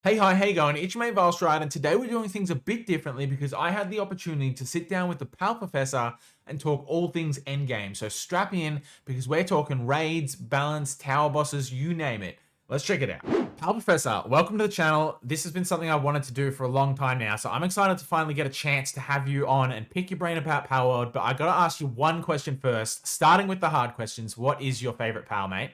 Hey, hi, how you going? It's your mate Valstride, and today we're doing things a bit differently because I had the opportunity to sit down with the Pal Professor and talk all things Endgame. So strap in because we're talking raids, balance, tower bosses, you name it. Let's check it out. Pal Professor, welcome to the channel. This has been something I've wanted to do for a long time now, so I'm excited to finally get a chance to have you on and pick your brain about Palworld. But I gotta ask you one question first, starting with the hard questions. What is your favorite Pal, mate?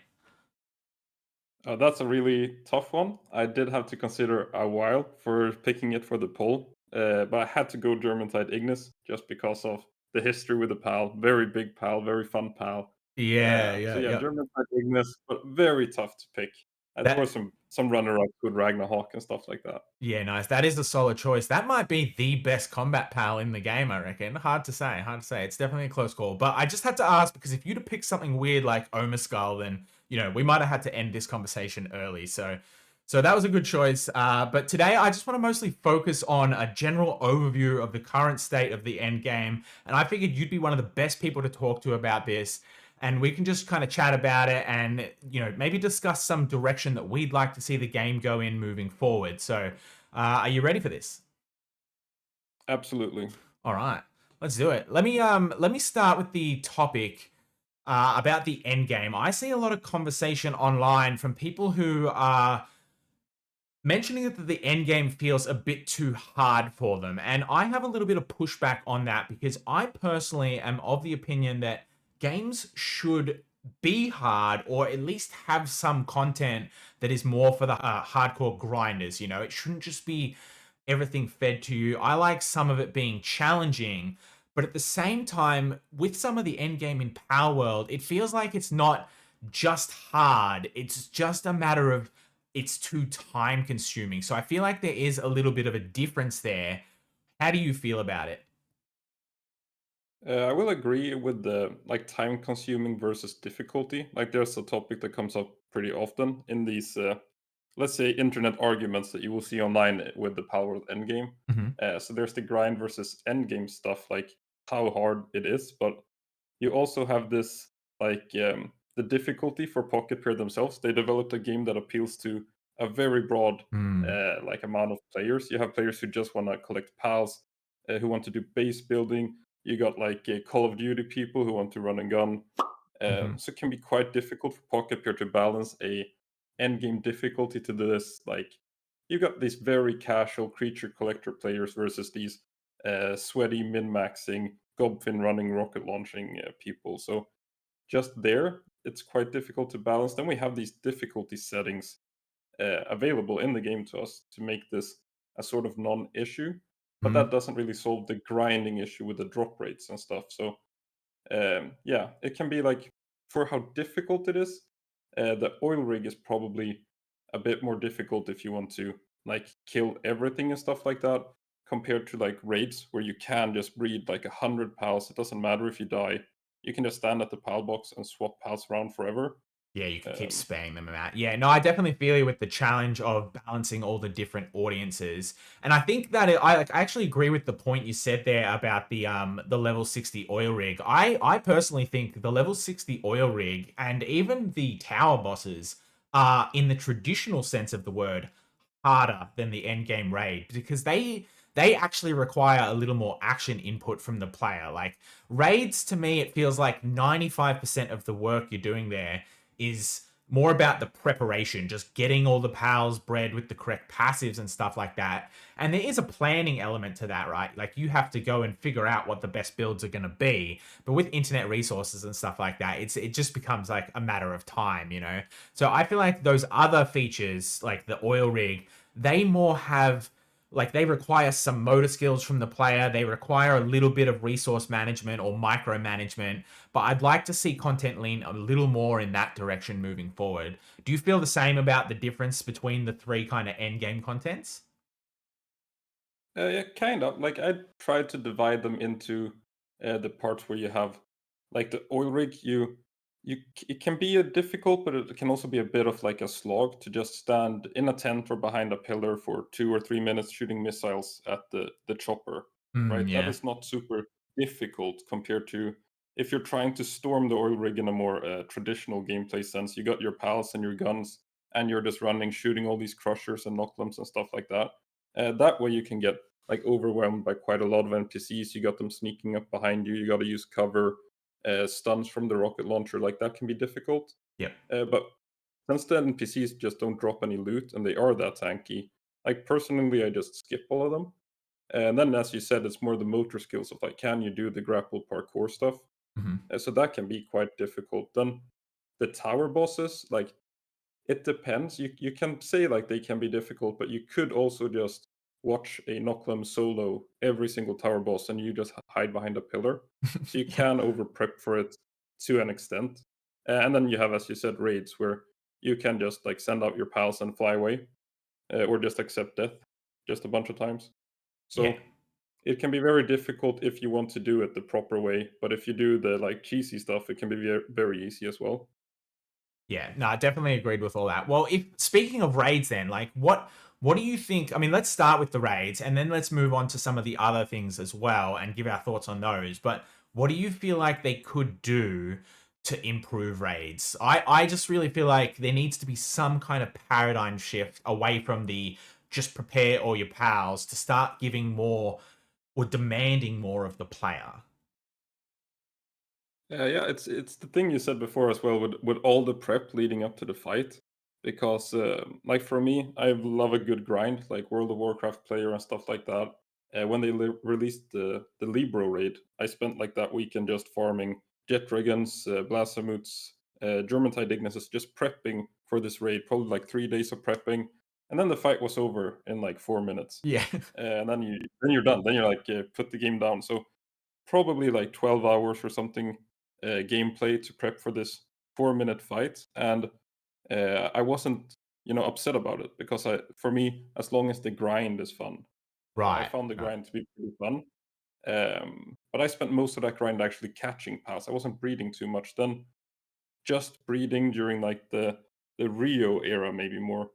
That's a really tough one. I did have to consider a while for picking it for the poll, but I had to go German-side Ignis just because of the history with the PAL. Very big PAL, very fun PAL. Yeah, So yeah, yeah, yeah. German-side Ignis, but very tough to pick. There were That some runner-ups with Ragnarok and stuff like that. Yeah, nice. That is a solid choice. That might be the best combat pal in the game, I reckon. Hard to say. Hard to say. It's definitely a close call. But I just had to ask because if you'd have picked something weird like Oma Skull, then we might have had to end this conversation early. So that was a good choice. But today I just want to mostly focus on a general overview of the current state of the end game, and I figured you'd be one of the best people to talk to about this, and we can just kind of chat about it and maybe discuss some direction that we'd like to see the game go in moving forward. So are you ready for this? Absolutely. All right, let's do it. Let me start with the topic about the end game. I see a lot of conversation online from people who are mentioning that the end game feels a bit too hard for them, and I have a little bit of pushback on that because I personally am of the opinion that games should be hard or at least have some content that is more for the hardcore grinders. It shouldn't just be everything fed to you. I like some of it being challenging, but at the same time, with some of the end game in Power World, it feels like it's not just hard. It's just a matter of it's too time consuming. So I feel like there is a little bit of a difference there. How do you feel about it? I will agree with the like time consuming versus difficulty. Like there's a topic that comes up pretty often in these let's say internet arguments that you will see online with the Palworld endgame. Mhm. So there's the grind versus endgame stuff, like how hard it is, but you also have this the difficulty for Pocket Pair themselves. They developed a game that appeals to a very broad Mm. like amount of players. You have players who just want to collect pals, who want to do base building. You got like Call of Duty people who want to run and gun. Mhm. So it can be quite difficult for Pocket Pair to balance a end game difficulty to this. Like you got these very casual creature collector players versus these sweaty min maxing gobfin running rocket launching people. So just there, it's quite difficult to balance. Then we have these difficulty settings available in the game to us to make this a sort of non-issue. But Mhm. that doesn't really solve the grinding issue with the drop rates and stuff. So yeah, it can be like for how difficult it is. The oil rig is probably a bit more difficult if you want to like kill everything and stuff like that, compared to like raids where you can just breed like 100 pals. It doesn't matter if you die. You can just stand at the pal box and swap pals around forever. Yeah, you can keep Um, spamming them out. Yeah, no, I definitely feel you with the challenge of balancing all the different audiences, and I think that I actually agree with the point you said there about the level 60 oil rig. I personally think the level 60 oil rig and even the tower bosses are, in the traditional sense of the word, harder than the end game raid because they actually require a little more action input from the player. Like raids, to me, it feels like 95% of the work you're doing there is more about the preparation, just getting all the pals bred with the correct passives and stuff like that. And there is a planning element to that, right? Like you have to go and figure out what the best builds are going to be. But with internet resources and stuff like that, it just becomes like a matter of time. So I feel like those other features, like the oil rig, they more have like they require some motor skills from the player. They require a little bit of resource management or micromanagement, but I'd like to see content lean a little more in that direction moving forward. Do you feel the same about the difference between the three kind of end game contents? yeah, kind of. Like I tried to divide them into the parts where you have like the oil rig. It can be a difficult, but it can also be a bit of like a slog to just stand in a tent or behind a pillar for 2 or 3 minutes shooting missiles at the chopper. Mm, Right, that yeah. is not super difficult compared to if you're trying to storm the oil rig in a more traditional gameplay sense. You got your pals and your guns. and you're just running, shooting all these crushers and knocklims and stuff like that. That way you can get like overwhelmed by quite a lot of NPCs. You got them sneaking up behind you. You got to use cover, stuns from the rocket launcher. Like that can be difficult. Yep. But since the NPCs just don't drop any loot and they are that tanky, like personally, I just skip all of them. And then, as you said, it's more the motor skills of like, can you do the grapple parkour stuff? Hmm. So that can be quite difficult. Then the tower bosses, like it depends. You can say like they can be difficult, but you could also just watch a Knocklim solo every single tower boss, and you just hide behind a pillar. So you Yeah. can over prep for it to an extent. And then you have, as you said, raids where you can just like send out your pals and fly away, or just accept death just a bunch of times. Yeah. So it can be very difficult if you want to do it the proper way, but if you do the like cheesy stuff, it can be very easy as well. Yeah, no, I definitely agreed with all that. Well, if speaking of raids, then like what do you think? I mean, let's start with the raids, and then let's move on to some of the other things as well, and give our thoughts on those. But what do you feel like they could do to improve raids? I just really feel like there needs to be some kind of paradigm shift away from the just prepare all your pals to start giving more or demanding more of the player. Yeah, it's the thing you said before as well with all the prep leading up to the fight, because like for me, I love a good grind, like World of Warcraft player and stuff like that. When they released the Libro raid, I spent like that weekend just farming jet dragons, blasamuts, German-tide Ignises, just prepping for this raid. Probably like 3 days of prepping, and then the fight was over in like 4 minutes, Yeah. and then you're done. Then you're like put the game down. So probably like 12 hours or something gameplay to prep for this 4 minute fight, and I wasn't upset about it because for me, as long as the grind is fun, I Right. found the Right. grind to be pretty fun. But I spent most of that grind actually catching paths. I wasn't breeding too much then, just breeding during like the Rio era, maybe more,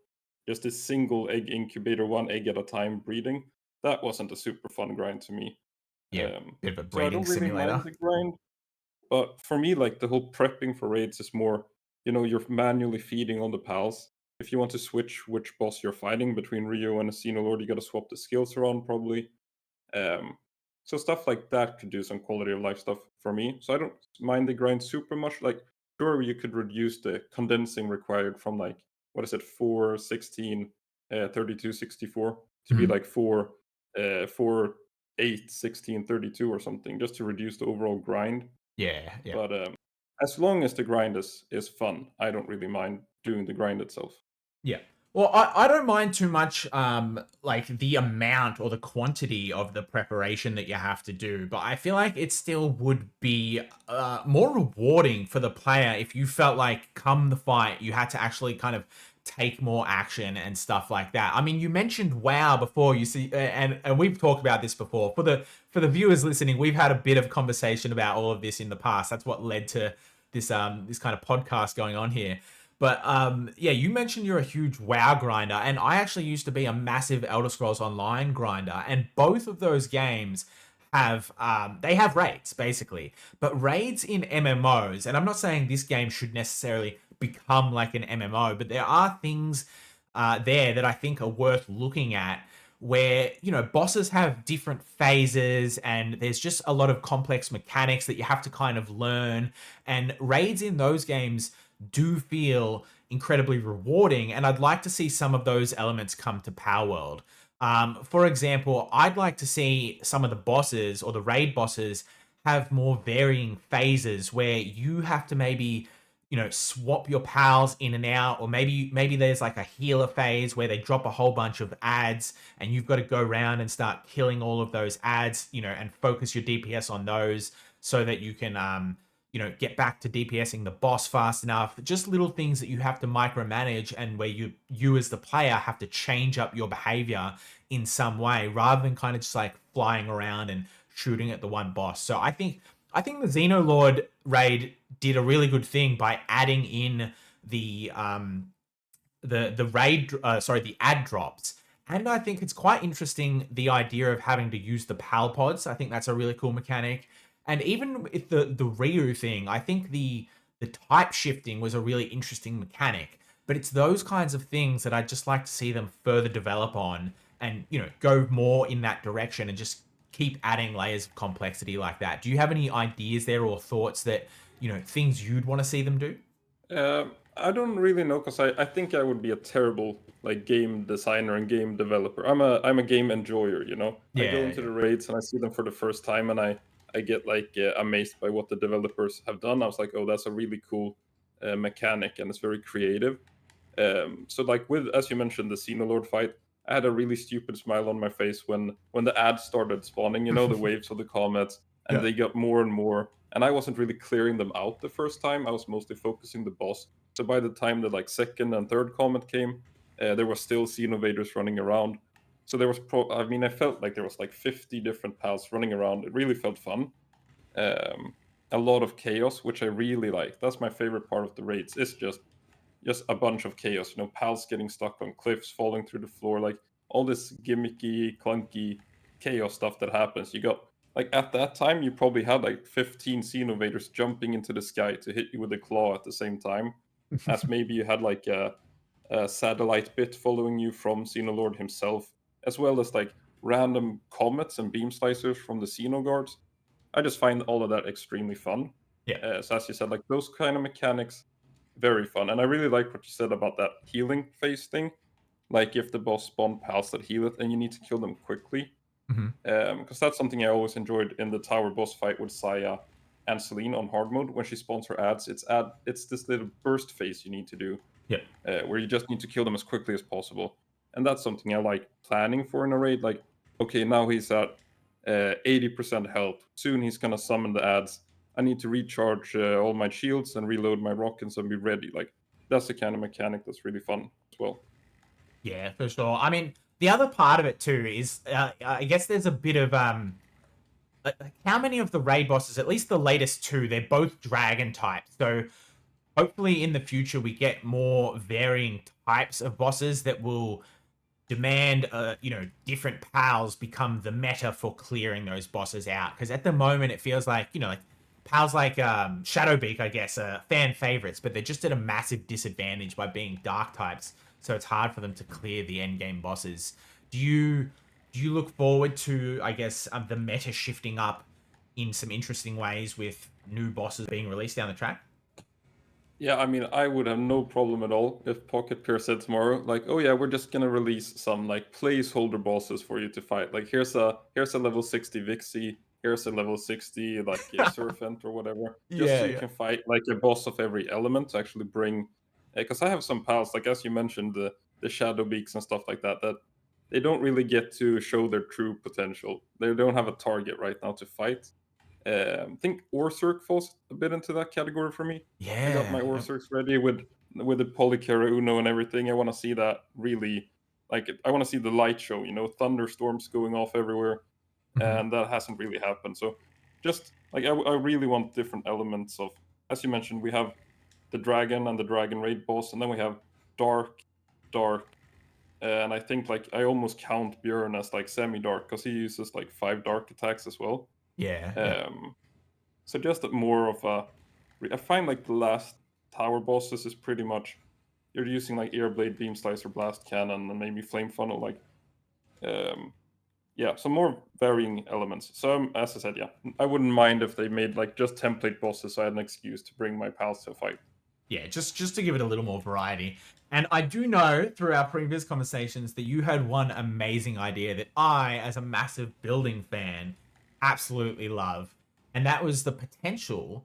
just a single egg incubator, one egg at a time breeding. That wasn't a super fun grind to me. Yeah. Bit of a So I breeding don't really simulator. mind the grind, but for me, like the whole prepping for raids is more, you're manually feeding on the pals. If you want to switch which boss you're fighting between Rio and a Xenolod, you got to swap the skills around probably. Um, so stuff like that could do some quality of life stuff for me. So I don't mind the grind super much. Like, sure, you could reduce the condensing required from like, what is it, 4, 16, 32, 64 to be Mhm. like 4, 4, 8, 16, 32 or something, just to reduce the overall grind. Yeah. Yeah. But as long as the grind is fun, I don't really mind doing the grind itself. Yeah. Well, I don't mind too much like the amount or the quantity of the preparation that you have to do, but I feel like it still would be more rewarding for the player if you felt like come the fight you had to actually kind of take more action and stuff like that. I mean, you mentioned WoW before, you see, and we've talked about this before. For the viewers listening, we've had a bit of conversation about all of this in the past. That's what led to this kind of podcast going on here. But yeah, you mentioned you're a huge WoW grinder, and I actually used to be a massive Elder Scrolls Online grinder, and both of those games have they have raids basically, but raids in MMOs, and I'm not saying this game should necessarily become like an MMO, but there are things there that I think are worth looking at where bosses have different phases and there's just a lot of complex mechanics that you have to kind of learn, and raids in those games do feel incredibly rewarding, and I'd like to see some of those elements come to Palworld. For example, I'd like to see some of the bosses or the raid bosses have more varying phases where you have to maybe swap your pals in and out, or maybe there's like a healer phase where they drop a whole bunch of ads and you've got to go around and start killing all of those ads, and focus your DPS on those so that you can get back to DPSing the boss fast enough. Just little things that you have to micromanage, and where you as the player have to change up your behavior in some way rather than kind of just like flying around and shooting at the one boss. So I think the Xenolod raid did a really good thing by adding in the raid sorry, the ad drops. And I think it's quite interesting the idea of having to use the pal pods. I think that's a really cool mechanic. And even with the Ryu thing, I think the type shifting was a really interesting mechanic. But it's those kinds of things that I'd just like to see them further develop on and, go more in that direction and just keep adding layers of complexity like that. Do you have any ideas there or thoughts that, things you'd want to see them do? I don't really know because I think I would be a terrible like game designer and game developer. I'm a game enjoyer, you know. I go Yeah, into yeah. the raids and I see them for the first time and I get like amazed by what the developers have done. I was like, oh, that's a really cool mechanic and it's very creative. So like with as you mentioned the Xenoloord fight, I had a really stupid smile on my face when the ads started spawning, you know, the waves of the comets, and Yeah. they got more and more. And I wasn't really clearing them out the first time. I was mostly focusing the boss. So by the time the like second and third comet came, there was still Xenovaders running around. So there was I mean I felt like there was like 50 different pals running around. It really felt fun. Um, a lot of chaos, which I really like. That's my favorite part of the raids. It's just a bunch of chaos. You know, pals getting stuck on cliffs, falling through the floor, like all this gimmicky, clunky chaos stuff that happens. You got like at that time, you probably had like 15 Xenovaders jumping into the sky to hit you with a claw at the same time. As maybe you had like a satellite bit following you from Xenoloord himself, as well as like random comets and beam slicers from the Xenoguards. I just find all of that extremely fun. Yeah. So as you said, like those kind of mechanics, very fun. And I really like what you said about that healing phase thing. Like if the boss spawn pals that heal it, and you need to kill them quickly, Hmm. because that's something I always enjoyed in the tower boss fight with Saya and Celine on hard mode. When she spawns her ads, it's this little burst phase you need to do, Yeah. where you just need to kill them as quickly as possible. And that's something I like planning for in a raid. Like, okay, now he's at 80% health. Soon he's gonna summon the ads. I need to recharge all my shields and reload my rockets and be ready. Like, that's the kind of mechanic that's really fun as well. Yeah, for sure. I mean, the other part of it too is, I guess there's a bit of like how many of the raid bosses, at least the latest two, they're both dragon types. So hopefully in the future we get more varying types of bosses that will demand different pals become the meta for clearing those bosses out, because at the moment it feels like like pals like Shadowbeak, I guess, are fan favorites, but they're just at a massive disadvantage by being dark types, so it's hard for them to clear the end game bosses. Do you look forward to, I guess, the meta shifting up in some interesting ways with new bosses being released down the track? Yeah, I mean, I would have no problem at all if Pocket Pair said tomorrow, like, "Oh yeah, we're just gonna release some like placeholder bosses for you to fight. Like, here's a level 60 Vixie, here's a level 60 like Serpent or whatever, just so Yeah, you yeah. can fight like a boss of every element to actually bring." Because I have some pals, like as you mentioned, the Shadow Beaks and stuff like that, that they don't really get to show their true potential. They don't have a target right now to fight. I think Orsurk falls a bit into that category for me. I got my Yeah, yeah. Orsurks ready with the Polycara Uno and everything. I want to see that really, like, I want to see the light show. You know, thunderstorms going off everywhere, Mhm. and that hasn't really happened. So, just like I really want different elements of, as you mentioned, we have the dragon and the dragon raid boss, and then we have dark, dark, and I think like I almost count Björn as like semi-dark because he uses like 5 dark attacks as well. Yeah, yeah. Um, so just more of a, I find like the last tower bosses is pretty much you're using like Airblade, Beam Slicer, Blast Cannon, and maybe Flame Funnel. Like, um, yeah, some more varying elements. So as I said, yeah, I wouldn't mind if they made like just template bosses, so I had an excuse to bring my pals to a fight. Yeah, just to give it a little more variety. And I do know through our previous conversations that you had one amazing idea that I, as a massive building fan, absolutely love. And that was the potential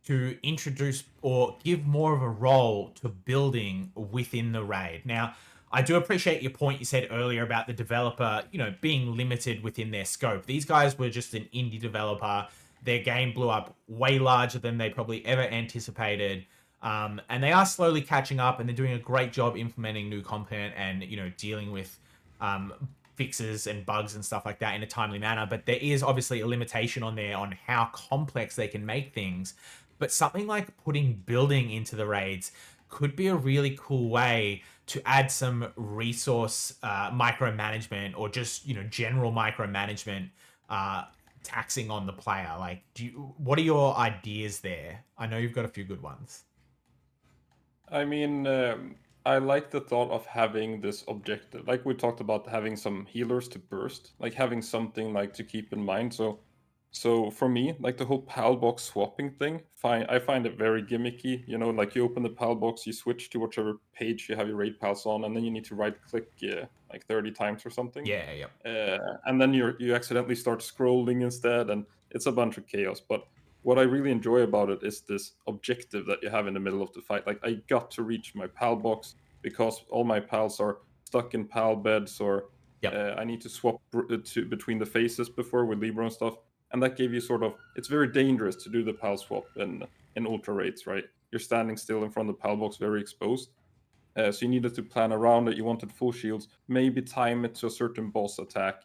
to introduce or give more of a role to building within the raid. Now, I do appreciate your point you said earlier about the developer, being limited within their scope. These guys were just an indie developer. Their game blew up way larger than they probably ever anticipated. And they are slowly catching up, and they're doing a great job implementing new content and dealing with um, fixes and bugs and stuff like that in a timely manner. But there is obviously a limitation on there on how complex they can make things. But something like putting building into the raids could be a really cool way to add some resource micromanagement, or just general micromanagement, uh, taxing on the player. Like, what are your ideas there? I know you've got a few good ones. I mean, I like the thought of having this objective. Like we talked about having some healers to burst, like having something like to keep in mind. So for me, like the whole PAL box swapping thing, I find it very gimmicky. You know, like you open the PAL box, you switch to whichever page you have your raid pals on, and then you need to right click like 30 times or something. Yeah, yeah. Uh, and then you accidentally start scrolling instead, and it's a bunch of chaos. But what I really enjoy about it is this objective that you have in the middle of the fight. Like I got to reach my pal box because all my pals are stuck in pal beds, or Yep. I need to swap between the faces before with Libra and stuff. And that gave you sort of, it's very dangerous to do the pal swap in ultra raids, right? You're standing still in front of the pal box, very exposed. So you needed to plan around it. You wanted full shields, maybe time it to a certain boss attack.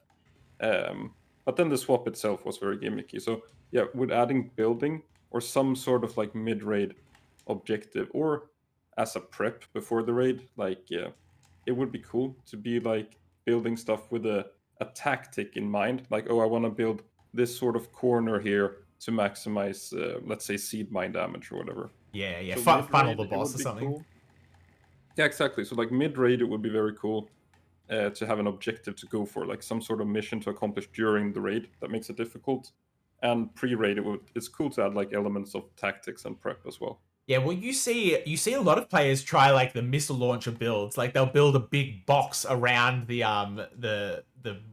But then the swap itself was very gimmicky. So yeah, with adding building or some sort of like mid raid objective, or as a prep before the raid, like it would be cool to be like building stuff with a tactic in mind. Like, oh, I want to build this sort of corner here to maximize, let's say, seed mine damage or whatever. Yeah, yeah. So mid Funnel raid, the it boss would or be something. cool. Yeah, exactly. So like mid raid, it would be very cool to have an objective to go for, like some sort of mission to accomplish during the raid that makes it difficult. And pre-raid, it's cool to add like elements of tactics and prep as well. Yeah, well, you see a lot of players try like the missile launcher builds. Like they'll build a big box around the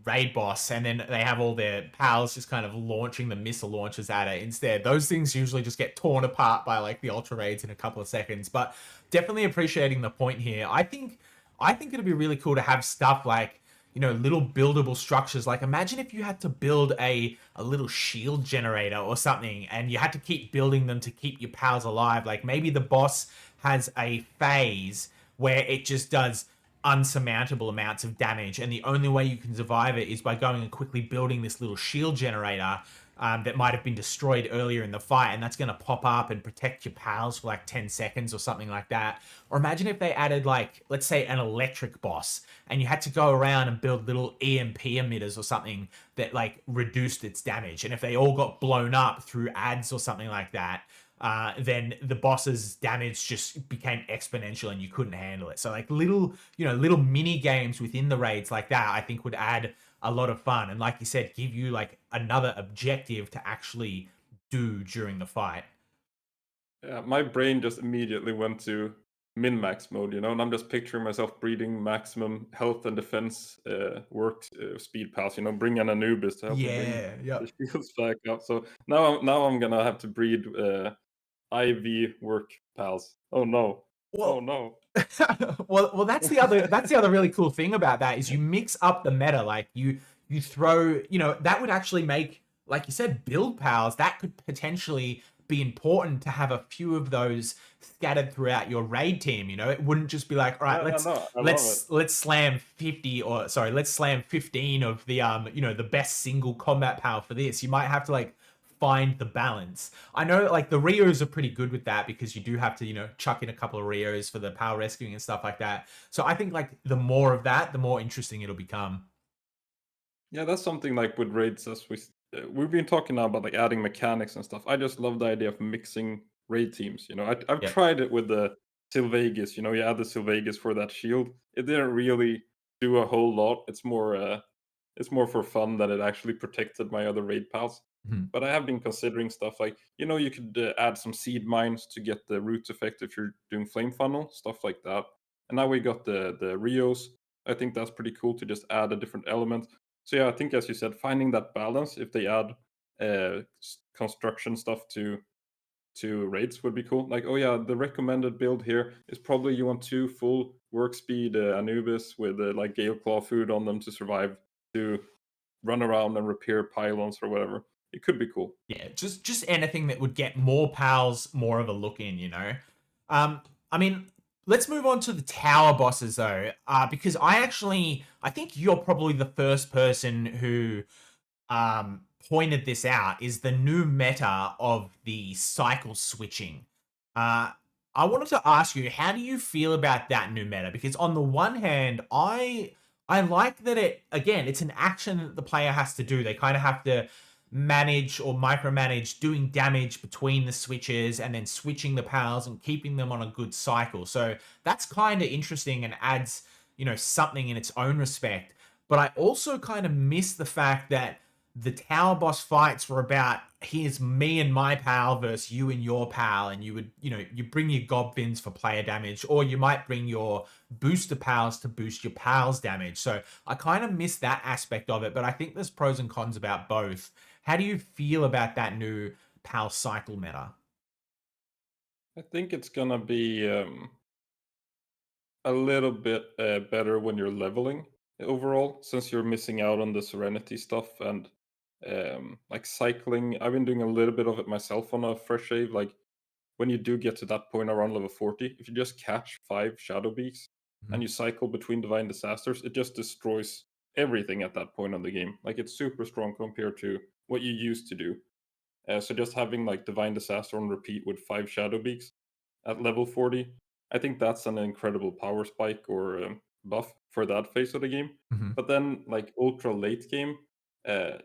raid boss, and then they have all their pals just kind of launching the missile launchers at it instead. Those things usually just get torn apart by like the ultra raids in a couple of seconds. But definitely appreciating the point here. I think it'd be really cool to have stuff like, little buildable structures. Like imagine if you had to build a little shield generator or something, and you had to keep building them to keep your pals alive. Like maybe the boss has a phase where it just does unsurmountable amounts of damage, and the only way you can survive it is by going and quickly building this little shield generator that might have been destroyed earlier in the fight, and that's going to pop up and protect your pals for like 10 seconds or something like that. Or imagine if they added, like, let's say an electric boss, and you had to go around and build little EMP emitters or something that like reduced its damage, and if they all got blown up through ads or something like that, then the boss's damage just became exponential and you couldn't handle it. So like little mini games within the raids like that, I think would add a lot of fun, and like you said, give you like another objective to actually do during the fight. Yeah, my brain just immediately went to min max mode, and I'm just picturing myself breeding maximum health and defense work speed pass. Bring an Anubis to help me bring Yeah, the yep. shields back up. So now I'm gonna have to breed IV work pals. Oh no. Oh Well, no. well, that's the other really cool thing about that is you mix up the meta. Like you throw, that would actually make, like you said, build pals. That could potentially be important to have a few of those scattered throughout your raid team. It wouldn't just be like, all right, Yeah, let's no, I love it. let's slam 50, or sorry, let's slam 15 of the best single combat pal for this. You might have to like find the balance. I know like the Rios are pretty good with that because you do have to, chuck in a couple of Rios for the power rescuing and stuff like that. So I think like the more of that, the more interesting it'll become. Yeah, that's something like with raids, as we've been talking now about like adding mechanics and stuff. I just love the idea of mixing raid teams. I've Yep. tried it with the Sylvegas. You add the Sylvegas for that shield. It didn't really do a whole lot. It's more for fun that it actually protected my other raid pals. Mhm. But I have been considering stuff like, you could add some seed mines to get the root effect if you're doing flame funnel, stuff like that. And now we got the Rios. I think that's pretty cool to just add a different element. So yeah, I think as you said, finding that balance if they add construction stuff to raids would be cool. Like, oh yeah, the recommended build here is probably you want two full work speed Anubis with like Gale Claw food on them to survive, to run around and repair pylons or whatever. It could be cool. Yeah, just anything that would get more pals more of a look in. I mean, let's move on to the tower bosses though, because I think you're probably the first person who pointed this out, is the new meta of the cycle switching. Uh, I wanted to ask you, how do you feel about that new meta? Because on the one hand, I like that it's an action that the player has to do. They kind of have to manage or micromanage doing damage between the switches and then switching the pals and keeping them on a good cycle. So that's kind of interesting and adds, something in its own respect. But I also kind of miss the fact that the tower boss fights were about, here's me and my pal versus you and your pal, and you would, you bring your goblins for player damage, or you might bring your booster pals to boost your pals damage. So I kind of miss that aspect of it, but I think there's pros and cons about both. How do you feel about that new pal cycle meta? I think it's gonna be a little bit better when you're leveling overall, since you're missing out on the Serenity stuff and like cycling. I've been doing a little bit of it myself on a fresh save. Like when you do get to that point around level 40, if you just catch 5 Shadow Beaks Mhm. and you cycle between Divine Disasters, it just destroys everything at that point on the game. Like it's super strong compared to what you used to do. So just having like Divine Disaster on repeat with 5 Shadow Beaks at level 40, I think that's an incredible power spike or buff for that phase of the game. Mhm. But then like ultra late game, uh,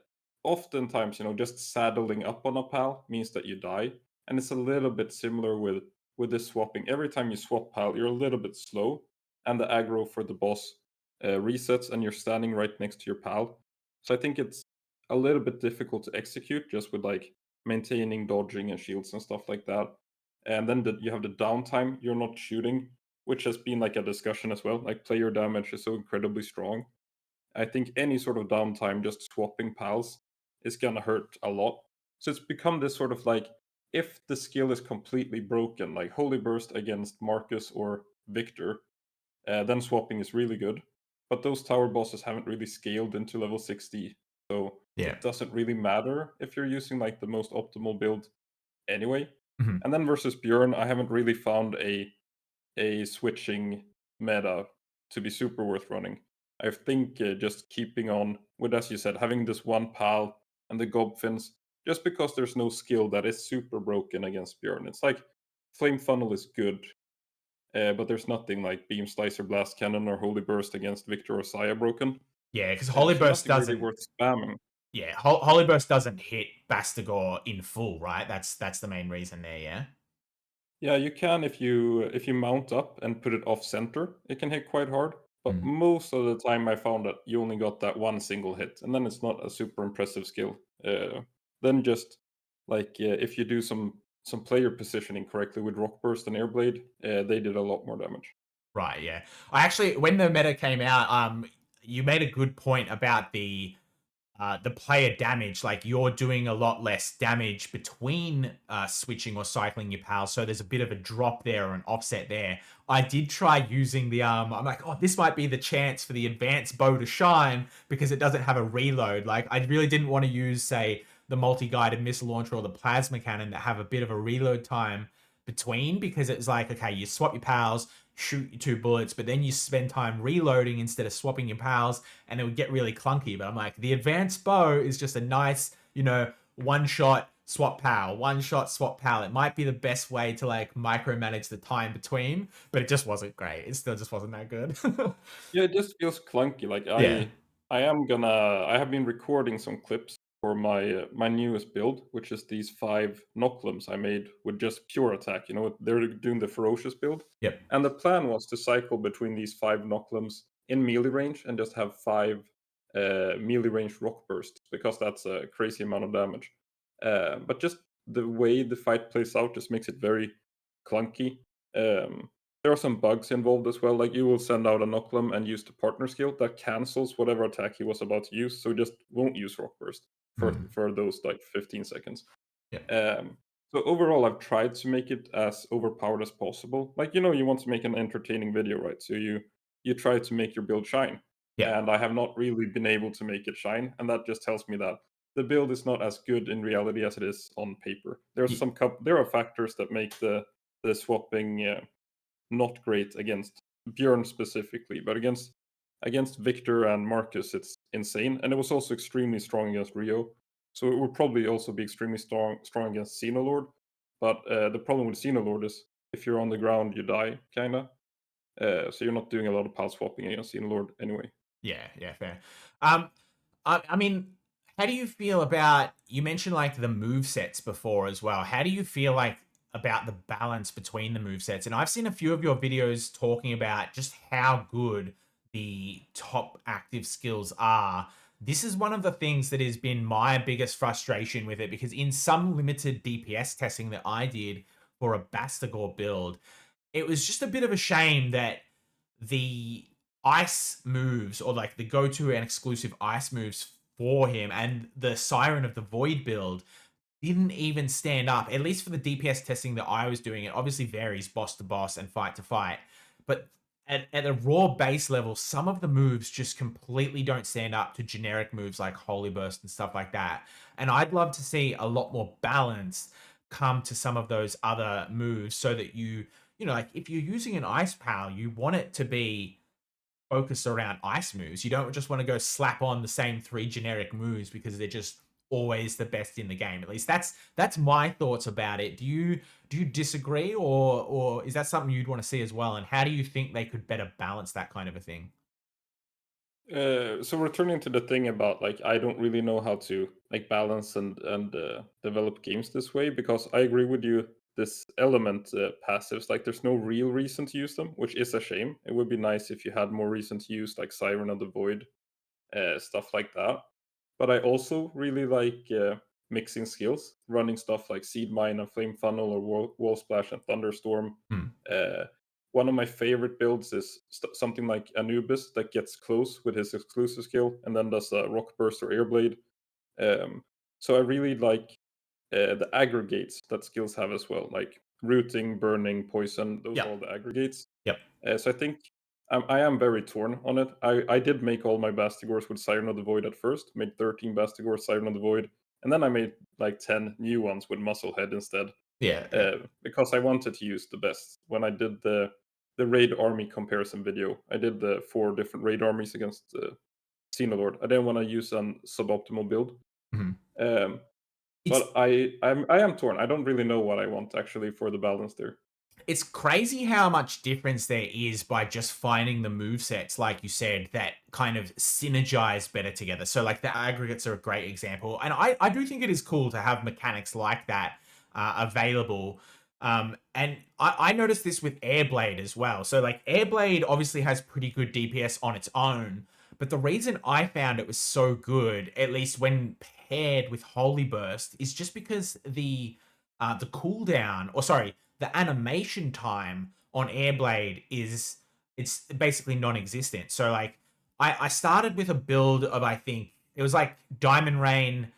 oftentimes just saddling up on a pal means that you die, and it's a little bit similar with the swapping. Every time you swap pal, you're a little bit slow, and the aggro for the boss resets, and you're standing right next to your pal. So I think it's a little bit difficult to execute just with like maintaining dodging and shields and stuff like that. And then you have the downtime, you're not shooting, which has been like a discussion as well. Like player damage is so incredibly strong. I think any sort of downtime, just swapping pals, is gonna hurt a lot. So it's become this sort of like, if the skill is completely broken, like Holy Burst against Marcus or Victor, then swapping is really good. But those tower bosses haven't really scaled into level 60, so Yeah. it doesn't really matter if you're using like the most optimal build anyway. Mhm. And then versus Bjorn, I haven't really found a switching meta to be super worth running. I think just keeping on with, as you said, having this one pal and the Gobfins, just because there's no skill that is super broken against Bjorn. It's like Flame Funnel is good, but there's nothing like Beam Slicer, Blast Cannon, or Holy Burst against Victor or Saya broken. Yeah, because Holy So Burst nothing really doesn't. worth spamming. Yeah, Holy Burst doesn't hit Bastigor in full, right? That's the main reason there. Yeah. Yeah, you can if you mount up and put it off center, it can hit quite hard. But Mm. most of the time, I found that you only got that one single hit, and then it's not a super impressive skill. Then just like if you do some player positioning correctly with Rock Burst and Airblade, they did a lot more damage. Right. Yeah. I actually, when the meta came out, you made a good point about the player damage. Like you're doing a lot less damage between switching or cycling your pals, so there's a bit of a drop there or an offset there. I did try using the I'm like, oh, this might be the chance for the advanced bow to shine because it doesn't have a reload. Like I really didn't want to use, say, the multi-guided missile launcher or the plasma cannon that have a bit of a reload time between, because it's like, okay, you swap your pals, shoot your 2 bullets, but then you spend time reloading instead of swapping your pals, and it would get really clunky. But I'm like, the advanced bow is just a nice, one shot swap pal, one shot swap pal. It might be the best way to like micromanage the time between, but it just wasn't great. It still just wasn't that good. Yeah, it just feels clunky. Like Yeah. I have been recording some clips for my newest build, which is these 5 Noclums I made with just pure attack. They're doing the ferocious build, Yep. and the plan was to cycle between these 5 Noclums in melee range and just have 5 melee range rock bursts because that's a crazy amount of damage. But just the way the fight plays out just makes it very clunky. Um, there are some bugs involved as well. Like you will send out a Noclum and use the partner skill that cancels whatever attack he was about to use, so he just won't use Rock Burst for Mm. for those like 15 seconds. Yep. Um, so overall, I've tried to make it as overpowered as possible. Like you want to make an entertaining video, right? So you try to make your build shine, Yep. and I have not really been able to make it shine, and that just tells me that the build is not as good in reality as it is on paper. Y- There are factors that make the swapping not great against Bjorn specifically, but against Victor and Marcus, it's insane. And it was also extremely strong against Rio, so it would probably also be extremely strong against Xenolord. But the problem with Xenolord is if you're on the ground, you die, kinda. So you're not doing a lot of pal swapping against Xenolord anyway. Yeah. Yeah. Fair. Um, I mean, How do you feel about, you mentioned like the move sets before as well. How do you feel like about the balance between the move sets? And I've seen a few of your videos talking about just how good the top active skills are. This is one of the things that has been my biggest frustration with it, because in some limited DPS testing that I did for a Bastigor build, it was just a bit of a shame that the ice moves, or like the go-to and exclusive ice moves for him, and the Siren of the Void build didn't even stand up, at least for the DPS testing that I was doing. It obviously varies boss to boss and fight to fight, but at a raw base level, some of the moves just completely don't stand up to generic moves like Holy Burst and stuff like that. And I'd love to see a lot more balance come to some of those other moves, so that you know, like if you're using an ice pal, you want it to be focused around ice moves. You don't just want to go slap on the same three generic moves because they're just always the best in the game. At least that's my thoughts about it. Do you disagree, or is that something you'd want to see as well? And how do you think they could better balance that kind of a thing? So returning to the thing about like I don't really know how to like balance and develop games this way, because I agree with you. This element passives, like there's no real reason to use them, which is a shame. It would be nice if you had more reason to use like Siren of the Void, stuff like that. But I also really like mixing skills, running stuff like Seed Mine and Flame Funnel, or Wall Splash and Thunderstorm. Hmm. Uh, One of my favorite builds is something like Anubis that gets close with his exclusive skill and then does a Rock Burst or Air Blade. So I really like the aggregates that skills have as well, like rooting, burning, poison. Those are Yep. all the aggregates. Yep. So I think I am very torn on it. I did make all my Bastigors with Siren of the Void at first, made 13 Bastigors, Siren of the Void, and then I made like 10 new ones with Musclehead instead, Yeah. Yeah. because I wanted to use the best. When I did the raid army comparison video, I did the 4 different raid armies against Xenolord. I didn't want to use an suboptimal build. Mhm. Um, It's but I am torn. I don't really know what I want actually for the balance there. it's crazy how much difference there is by just finding the move sets, like you said, that kind of synergize better together. So like the aggregates are a great example, and I do think it is cool to have mechanics like that available. And I noticed this with Airblade as well. So like Airblade obviously has pretty good DPS on its own, but the reason I found it was so good, at least when paired with Holy Burst, is just because the cooldown, or sorry, the animation time on Airblade is, it's basically non-existent. So like I started with a build of, I think it was like Diamond Rain.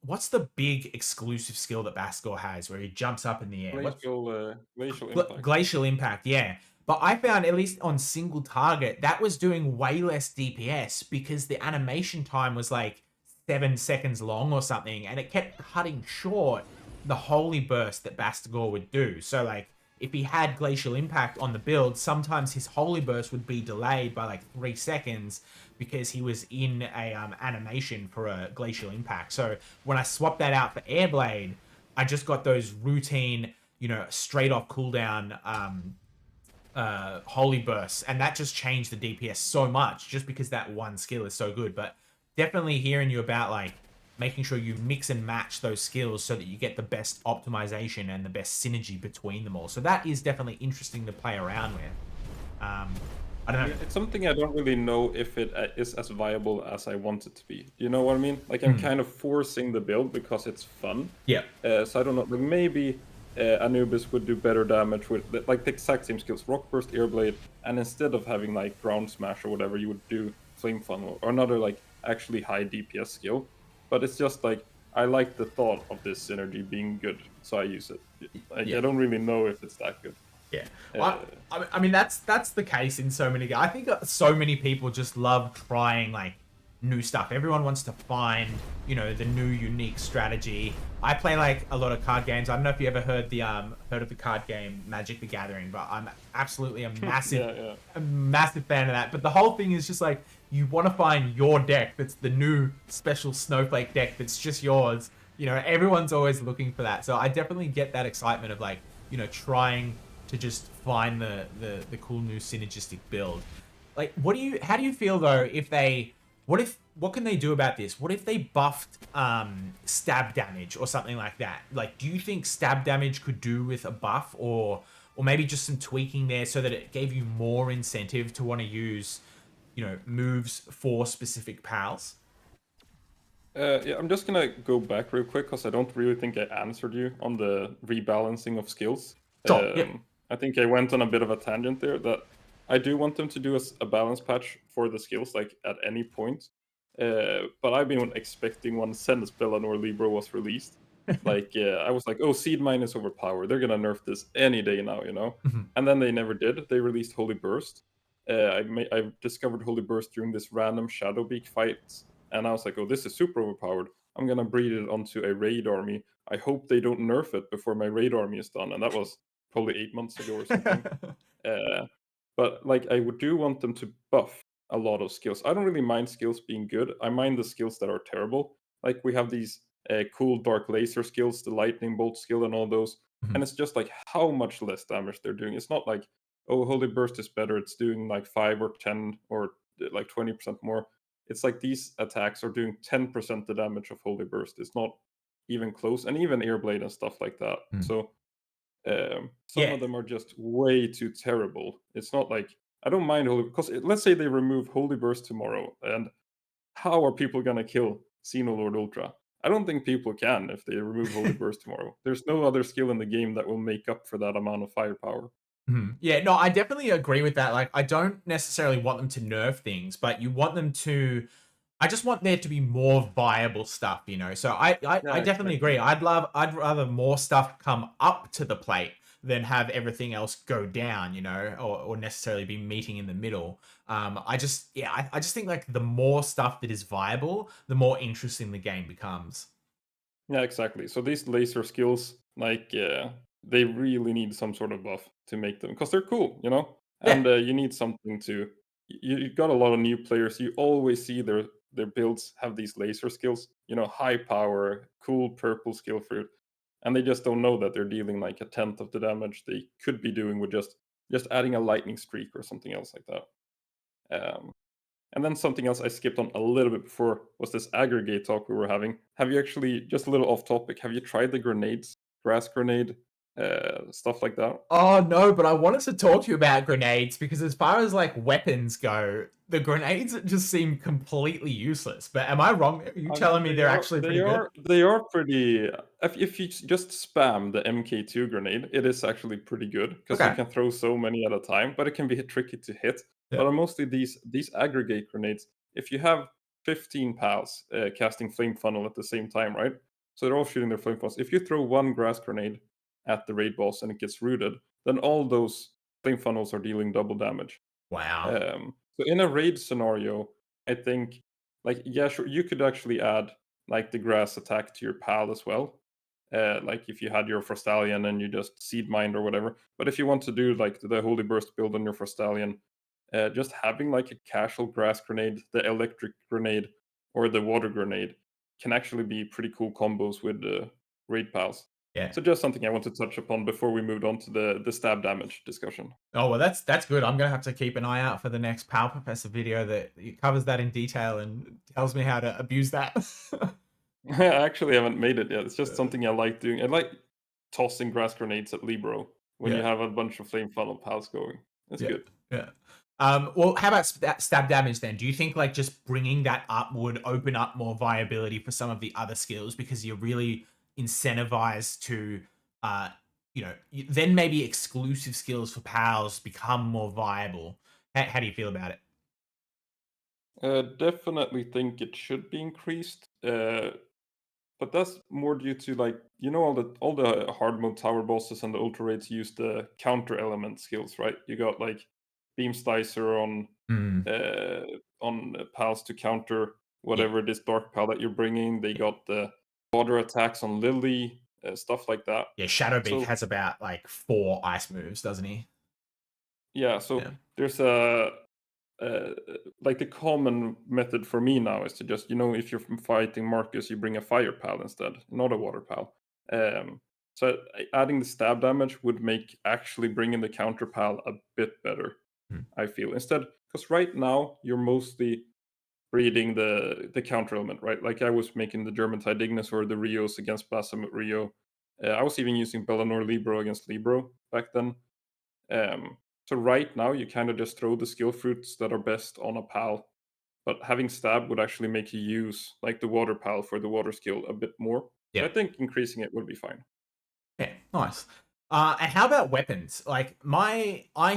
What's the big exclusive skill that Bascore has where he jumps up in the air? What's Glacial impact. Glacial Impact, yeah. But I found, at least on single target, that was doing way less DPS because the animation time was like 7 seconds long or something, and it kept cutting short the holy burst that Bastigor would do. So like if he had Glacial Impact on the build, sometimes his holy burst would be delayed by like 3 seconds because he was in a animation for a Glacial Impact. So when I swapped that out for Airblade, I just got those routine, straight off cooldown holy bursts, and that just changed the DPS so much just because that one skill is so good. But definitely hearing you about like making sure you mix and match those skills so that you get the best optimization and the best synergy between them all. So that is definitely interesting to play around with. I don't Yeah, know. it's something I don't really know if it is as viable as I want it to be. You know what I mean? Like I'm Hmm. kind of forcing the build because it's fun. Yeah. So I don't know. Like maybe Anubis would do better damage with like the exact same skills: Rock Burst, Air Blade, and instead of having like Ground Smash or whatever, you would do Flame Funnel or another like actually high DPS skill. But it's just like I like the thought of this synergy being good, so I use it. Like Yeah. I don't really know if it's that good. Yeah. Uh, Well, I mean that's the case in so many. I think so many people just love trying like new stuff. Everyone wants to find, the new unique strategy. I play like a lot of card games. I don't know if you ever heard of the card game Magic the Gathering, but I'm absolutely a massive yeah, yeah. a massive fan of that. But the whole thing is just like you want to find your deck that's the new special snowflake deck that's just yours. Everyone's always looking for that. So I definitely get that excitement of like, trying to just find the cool new synergistic build. Like how do you feel though if they what can they do about this? What if they buffed stab damage or something like that? Like, do you think stab damage could do with a buff, or maybe just some tweaking there so that it gave you more incentive to want to use, moves for specific pals? Yeah, I'm just gonna go back real quick because I don't really think I answered you on the rebalancing of skills. Sure. Yep. I think I went on a bit of a tangent there. That I do want them to do a balance patch for the skills, like at any point. But I've been expecting one since Bellanor Libro was released. Like, I was like, oh, Seed Mine is overpowered. They're gonna nerf this any day now, you know. Mhm. And then they never did. They released Holy Burst. I discovered Holy Burst during this random Shadowbeak fight, and I was like, "Oh, this is super overpowered. I'm gonna breed it onto a raid army. I hope they don't nerf it before my raid army is done." And that was probably 8 months ago or something. Uh, but like, I would do want them to buff a lot of skills. I don't really mind skills being good. I mind the skills that are terrible. Like we have these cool dark laser skills, the lightning bolt skill, and all those. Mhm. And it's just like how much less damage they're doing. It's not like, oh, holy burst is better. It's doing like 5 or 10 or like 20% more. It's like these attacks are doing 10% the damage of holy burst. It's not even close, and even airblade and stuff like that. Mm. So some Yeah. of them are just way too terrible. It's not like I don't mind holy because let's say they remove holy burst tomorrow, and how are people gonna kill Xenoloord Ultra? I don't think people can if they remove holy burst tomorrow. There's no other skill in the game that will make up for that amount of firepower. Mhm. Yeah, no, I definitely agree with that. Like, I don't necessarily want them to nerf things, but you want them to. I just want there to be more viable stuff, you know. So I Yeah, definitely exactly. agree. I'd rather more stuff come up to the plate than have everything else go down, or necessarily be meeting in the middle. I just think like the more stuff that is viable, the more interesting the game becomes. Yeah, exactly. So these laser skills, like, they really need some sort of buff to make them because they're cool, you know. Yeah, And you need something to. You got a lot of new players. You always see their builds have these laser skills, you know, high power, cool purple skill fruit, and they just don't know that they're dealing like a tenth of the damage they could be doing with just adding a lightning streak or something else like that. Um, and then something else I skipped on a little bit before was this aggregate talk we were having. Have you actually, just a little off topic, have you tried the grenades, grass grenade, stuff like that? oh no, but I wanted to talk to you about grenades because as far as like weapons go, the grenades just seem completely useless. But am I wrong? Are you I mean, telling me they're actually pretty good? they are pretty. If you just spam the MK2 grenade, it is actually pretty good because you Okay. can throw so many at a time, but it can be tricky to hit. Yeah. But mostly these aggregate grenades, if you have 15 pals casting flame funnel at the same time, right? So they're all shooting their flame funnels. If you throw one grass grenade at the raid boss and it gets rooted, then all those flame funnels are dealing double damage. Wow. So in a raid scenario, I think like yeah, sure, you could actually add like the grass attack to your pal as well. Like if you had your Frostallion and you just seed mined or whatever. But if you want to do like the Holy Burst build on your Frostallion, just having like a casual grass grenade, the electric grenade, or the water grenade can actually be pretty cool combos with the raid pals. Yeah. So just something I want to touch upon before we moved on to the stab damage discussion. Oh well, that's good. I'm gonna have to keep an eye out for the next Power Professor video that covers that in detail and tells me how to abuse that. I actually haven't made it yet. It's just something I like doing. I like tossing grass grenades at Libro when you Yeah. have a bunch of flame funnel pals going. It's Yeah. good. Yeah. Well, how about stab damage then? Do you think like just bringing that up would open up more viability for some of the other skills because you're really incentivized to, then maybe exclusive skills for pals become more viable? How do you feel about it? Definitely think it should be increased. But that's more due to like all the hard mode tower bosses and the ultra raids use the counter element skills, right? You got like beam slicer Mm, on pals to counter yeah. whatever this dark pal that you're bringing. They got the water attacks on Lily, stuff like that. Yeah, Shadowbeak So has about like 4 ice moves, doesn't he? yeah, so Yeah. there's a uh, like the common method for me now is to just if you're fighting Marcus, you bring a fire pal instead, not a water pal. So adding the stab damage would make actually bringing the counter pal a bit better. Mm, I feel instead because right now you're mostly breeding the counter element, right? Like I was making the German Tydignus or the Rios against Basamut Rio. I was even using Bellanor Libro against Libro back then. So right now you kind of just throw the skill fruits that are best on a pal, but having stab would actually make you use like the water pal for the water skill a bit more. So Yeah. I think increasing it would be fine. Yeah, nice. And how about weapons? I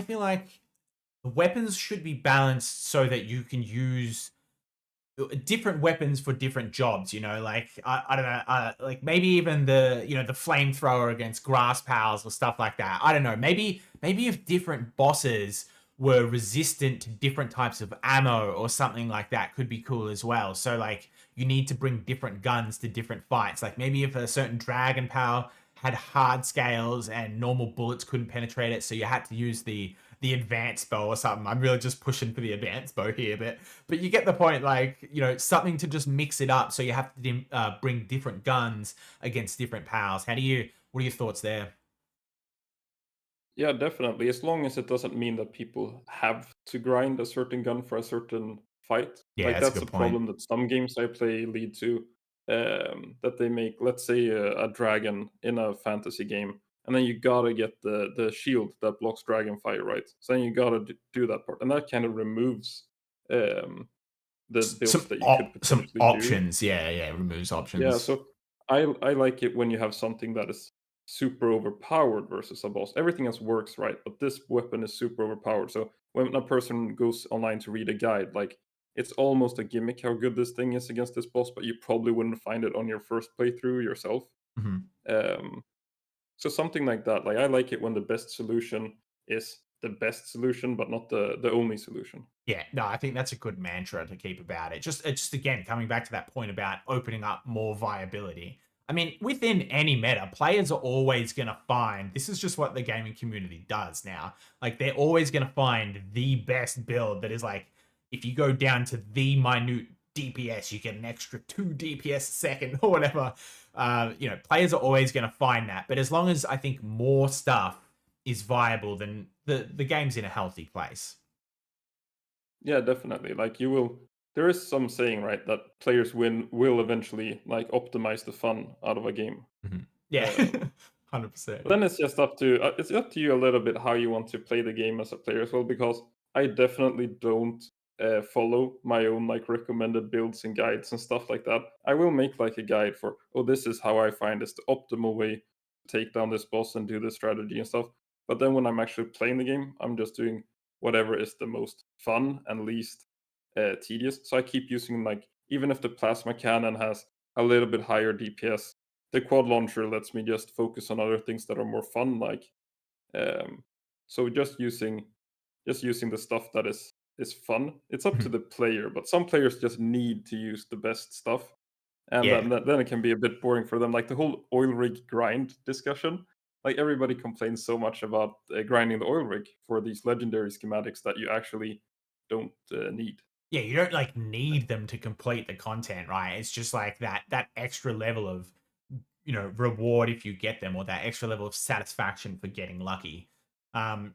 feel like weapons should be balanced so that you can use different weapons for different jobs. I don't know, like maybe even the flamethrower against grass pals or stuff like that. I don't know. Maybe if different bosses were resistant to different types of ammo or something like that could be cool as well. So like you need to bring different guns to different fights. Like maybe if a certain dragon pal had hard scales and normal bullets couldn't penetrate it, so you had to use the advanced bow or something. I'm really just pushing for the advanced bow here, but you get the point. Like something to just mix it up, so you have to bring different guns against different pals. What are your thoughts there? Yeah, definitely. As long as it doesn't mean that people have to grind a certain gun for a certain fight. Yeah, Like that's a that's a good point. problem that some games I play lead to. That they make, let's say, a dragon in a fantasy game, and then you gotta get the shield that blocks dragon fire, right? So then you gotta do that part, and that kind of removes the builds that you could Some potentially do. options. Yeah, yeah, it removes Yeah, options. so I like it when you have something that is super overpowered versus a boss. Everything else works, right? But this weapon is super overpowered. So when a person goes online to read a guide, like it's almost a gimmick how good this thing is against this boss, but you probably wouldn't find it on your first playthrough yourself. Mhm. Um, so something like that. Like I like it when the best solution is the best solution, but not the only solution. Yeah, no, I think that's a good mantra to keep about it. Just again coming back to that point about opening up more viability. I mean, within any meta, players are always going to find this is just what the gaming community does now. Like they're always going to find the best build that is like if you go down to the minute DPS, you get an extra 2 DPS a second or whatever. Players are always going to find that. But as long as I think more stuff is viable, then the game's in a healthy place. Yeah, definitely. Like you will there is some saying, right, that players will eventually like optimize the fun out of a game. Mhm. Yeah, Um, 100%. but then it's up to you a little bit how you want to play the game as a player as well, because I definitely don't follow my own like recommended builds and guides and stuff like that. I will make like a guide for, oh, this is how I find is the optimal way to take down this boss and do this strategy and stuff. But then when I'm actually playing the game, I'm just doing whatever is the most fun and least tedious. So I keep using like even if the plasma cannon has a little bit higher DPS, the quad launcher lets me just focus on other things that are more fun, like um, so just using the stuff that is fun. It's up to Mhm. the player, but some players just need to use the best stuff, and Yeah. then it can be a bit boring for them. Like the whole oil rig grind discussion. Like everybody complains so much about grinding the oil rig for these legendary schematics that you actually don't need. Yeah, you don't, like, need them to complete the content, right? It's just, like, that extra level of, reward if you get them or that extra level of satisfaction for getting lucky. Um,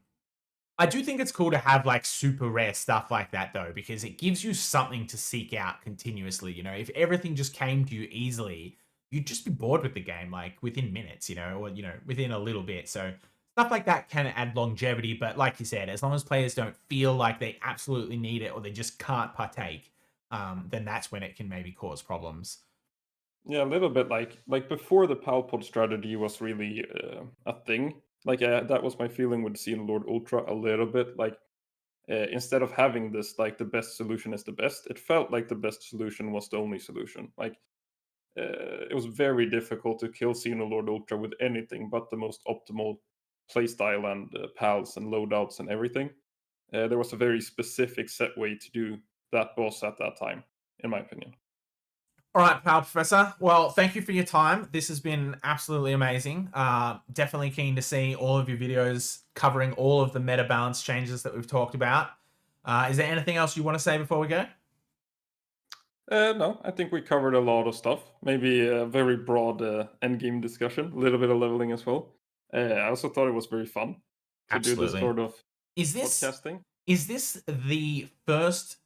I do think it's cool to have, like, super rare stuff like that, though, because it gives you something to seek out continuously. If everything just came to you easily, you'd just be bored with the game, like, within minutes, or, within a little bit. So stuff like that can add longevity, but like you said, as long as players don't feel like they absolutely need it or they just can't partake, then that's when it can maybe cause problems. Yeah, a little bit like before the Palpod strategy was really a thing. Like that was my feeling with Xenon Lord Ultra a little bit. Like instead of having this like the best solution is the best, it felt like the best solution was the only solution. Like it was very difficult to kill Xenon Lord Ultra with anything but the most optimal playstyle and pals and loadouts and everything. There was a very specific set way to do that boss at that time, in my opinion. All right, pal professor. Well, thank you for your time. This has been absolutely amazing. Definitely keen to see all of your videos covering all of the meta balance changes that we've talked about. Is there anything else you want to say before we go? No, I think we covered a lot of stuff. Maybe a very broad endgame discussion, a little bit of leveling as well. I also thought it was very fun to do this Absolutely. sort of Is this podcasting. is this the first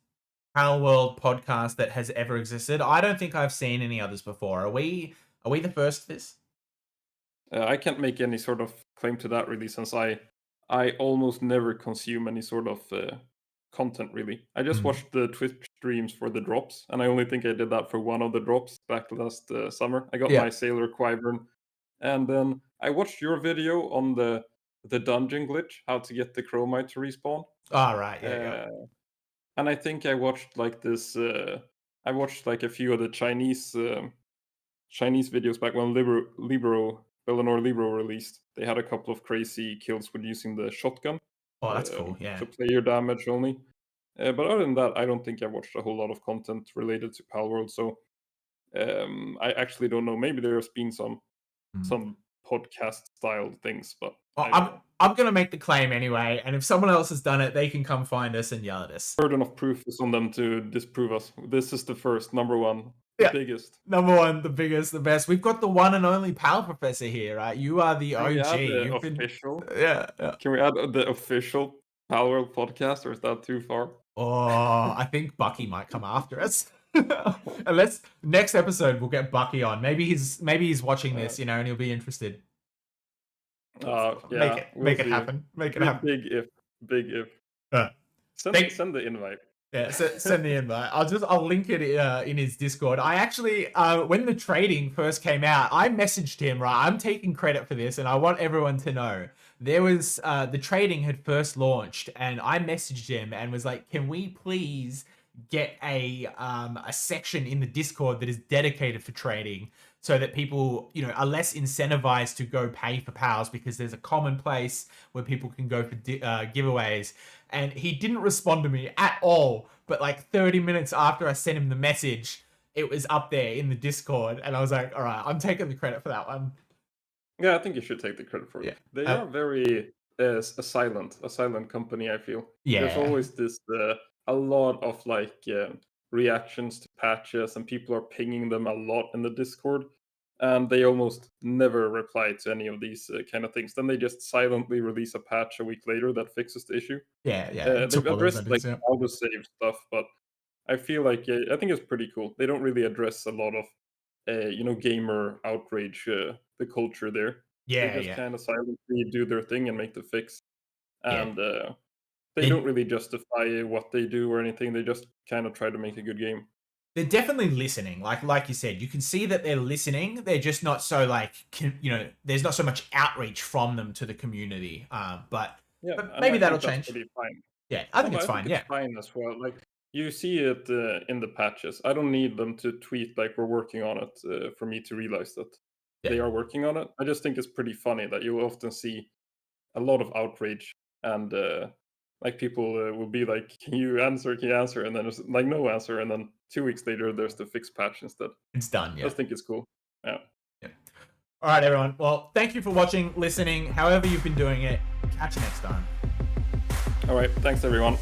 Palworld podcast that has ever existed. I don't think I've seen any others before. Are we the first for this? I can't make any sort of claim to that really, since I almost never consume any sort of content really. I just Mm. watched the Twitch streams for the drops, and I only think I did that for one of the drops back last summer. I got Yeah. my Sailor Wyvern, and then I watched your video on the dungeon glitch, how to get the Chromite to respawn. All right. Yeah. Yeah. Uh, and I think I watched like this. I watched like a few of the Chinese videos back when Eleanor Libero released. They had a couple of crazy kills with using the shotgun Oh, that's cool. Yeah. to player damage only. But other than that, I don't think I watched a whole lot of content related to Palworld. So I actually don't know. Maybe there's been Mm. some podcast style things, but Well, I don't know. I'm gonna make the claim anyway, and if someone else has done it, they can come find us and yell at us. Burden of proof is on them to disprove us. This is the first, number one, the Yeah. biggest. Number one, the biggest, the best. We've got the one and only Pal Professor here, right? You are the Can we OG. add the You've been, official? yeah, yeah. Can we add the official Palworld podcast, or is that too far? Oh, I think Bucky might come after us. Unless next episode we'll get Bucky on. Maybe he's watching Uh, this, and he'll be interested. yeah, we'll Make it see. happen. Make it Big, happen. big if, big if. Uh, Send thank, send the invite. Yeah, send the invite. I'll link it in his Discord. I actually when the trading first came out, I messaged him, right? I'm taking credit for this and I want everyone to know. There was the trading had first launched and I messaged him and was like, "Can we please get a section in the Discord that is dedicated for trading so that people, are less incentivized to go pay for pals because there's a common place where people can go for giveaways." And he didn't respond to me at all. But like 30 minutes after I sent him the message, it was up there in the Discord, and I was like, "All right, I'm taking the credit for that one." Yeah, I think you should take the credit for it. Yeah, They are very a silent company. I feel there's yeah, always this a lot of like reactions to patches, and people are pinging them a lot in the Discord, and they almost never reply to any of these kind of things. Then they just silently release a patch a week later that fixes the issue. yeah, yeah. It They've took all those addressed like ideas. Yeah, all the save stuff, but I feel like I think it's pretty cool. They don't really address a lot of gamer outrage, the culture there. They yeah, just yeah, kind of silently do their thing and make the fix, yeah. and they They're, don't really justify what they do or anything. They just kind of try to make a good game. they're definitely listening. Like you said, you can see that they're listening. They're just not so like there's not so much outreach from them to the community. Yeah, But and maybe I that'll think that's change. pretty fine. Yeah, I No, think but it's I think fine. it's Yeah, fine as well. Like you see it in the patches. I don't need them to tweet like we're working on it for me to realize that yeah. they are working on it. I just think it's pretty funny that you often see a lot of outrage, and like people will be like, "Can you answer? Can you answer?" And then there's like no answer, and then 2 weeks later there's the fixed patch instead. It's done. I Yeah. just think it's cool. Yeah. Yeah. All right, everyone. Well, thank you for watching, listening, however you've been doing it. Catch you next time. All right. Thanks everyone.